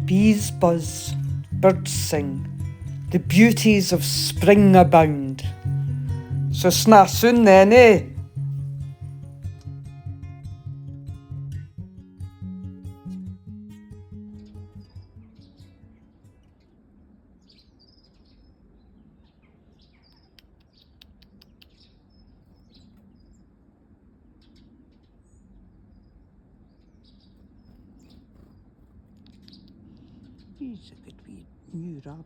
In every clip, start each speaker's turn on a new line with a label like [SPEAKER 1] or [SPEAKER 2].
[SPEAKER 1] Bees buzz, birds sing, the beauties of spring abound. So sna soon then, eh? He's a good wee new rab.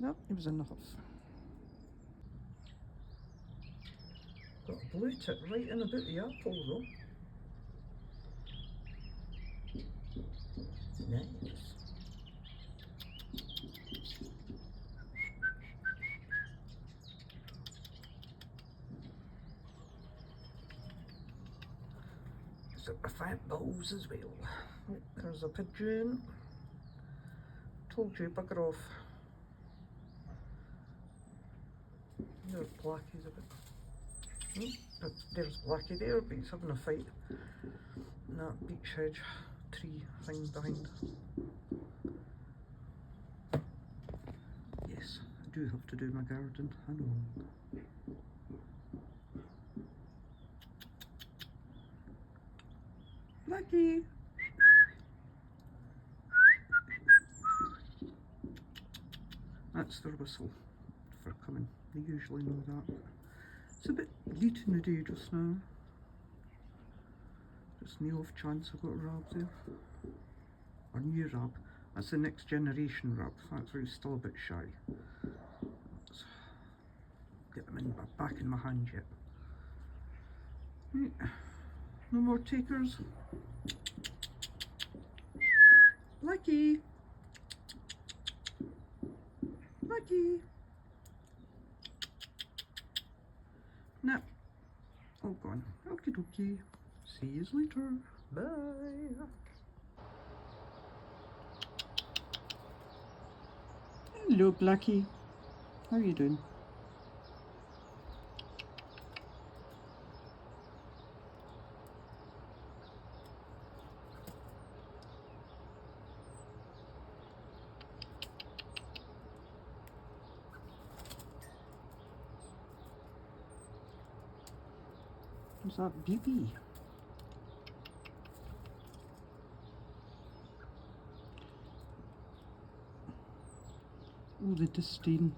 [SPEAKER 1] No, it was enough. Got a blue tip right in about the apple though. Nice. There's a fat balls as well. Oh, there's a pigeon. Told you, bugger off. There's Blackie's a bit. Oh, there's Blackie there, but he's having a fight in that beech hedge tree thing behind. Yes, I do have to do my garden, I know. Blackie! That's their whistle for coming. They usually know that. It's a bit late in the day just now. Just no off chance I've got a rab there. Or new rab. That's the next generation rab. That's where he's still a bit shy. Let's get them in back in my hand yet. Right. No more takers. Lucky. Lucky. No. All gone. Okie dokie. See you later. Bye. Hello, Blackie. How are you doing? Who's that baby? Oh, the disdain.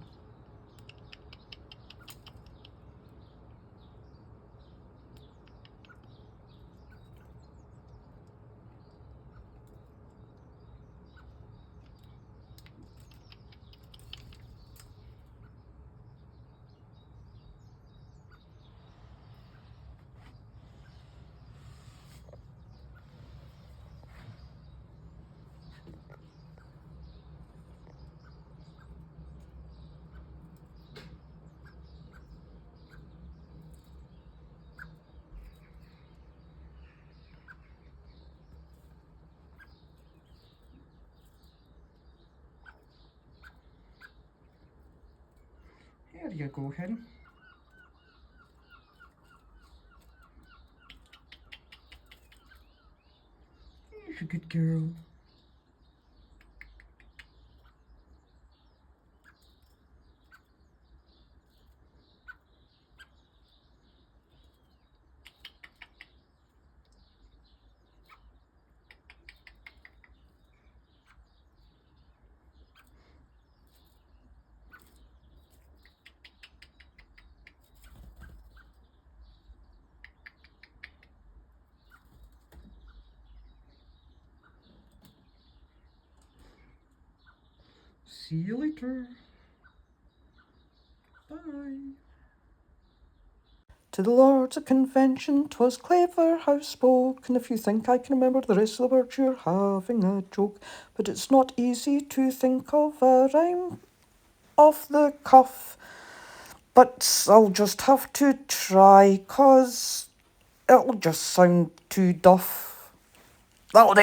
[SPEAKER 1] There you go, hen. You're a good girl. See you later. Bye. To the Lords of Convention, 'twas clever how spoken. If you think I can remember the rest of the words, you're having a joke. But it's not easy to think of a rhyme off the cuff. But I'll just have to try, 'cause it'll just sound too duff. That'll do.